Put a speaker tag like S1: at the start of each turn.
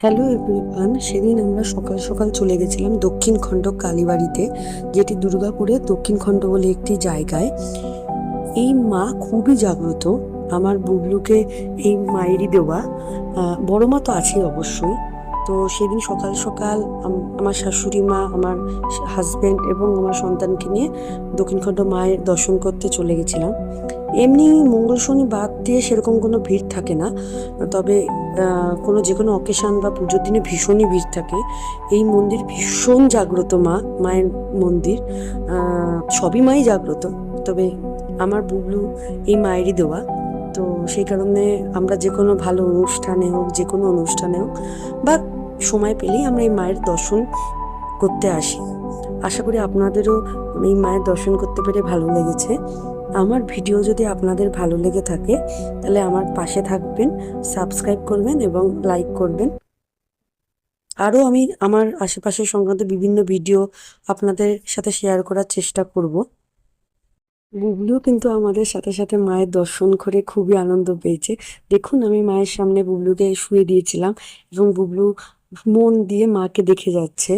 S1: Hello everyone, সেদিন আমরা সকাল সকাল চলে গেছিলাম দক্ষিণ খণ্ড কালীবাড়িতে, যেটি দুর্গাপুরের দক্ষিণ খণ্ড বলে একটি জায়গায়। এই মা খুবই জাগ্রত। আমার বুবলুকে এই মায়েরই দেওয়া। বড় মা তো আছেই অবশ্যই। তো সেদিন সকাল সকাল আমার শাশুড়ি মা, আমার হাজবেন্ড এবং আমার সন্তানকে নিয়ে দক্ষিণ খণ্ড মায়ের দর্শন করতে চলে গেছিলাম। এমনি মঙ্গল শনি বাদ দিয়ে সেরকম কোনো ভিড় থাকে না, তবে যে কোনো অকেশান বা পুজোর দিনে ভীষণই ভিড় থাকে। এই মন্দির ভীষণ জাগ্রত মায়ের মন্দির। সবই মাই জাগ্রত, তবে আমার বুবলু এই মায়েরই দেওয়া। তো সেই কারণে আমরা যে কোনো ভালো অনুষ্ঠানে হোক, যে কোনো অনুষ্ঠানে হোক বা সময় পেলেই আমরা এই মায়ের দর্শন করতে আসি। আশা করি আপনাদেরও এই মায়ের দর্শন করতে পেরে ভালো লেগেছে। আমার ভিডিও যদি আপনাদের ভালো লেগে থাকে তাহলে আমার পাশে থাকবেন, সাবস্ক্রাইব করবেন এবং লাইক করবেন। আরও আমি আমার আশেপাশের সংক্রান্ত বিভিন্ন ভিডিও আপনাদের সাথে শেয়ার করার চেষ্টা করব। বুবলুও কিন্তু আমাদের সাথে সাথে মায়ের দর্শন করে খুবই আনন্দ পেয়েছে। দেখুন, আমি মায়ের সামনে বুবলুকে শুয়ে দিয়েছিলাম এবং বুবলু মন দিয়ে মাকে দেখে যাচ্ছে।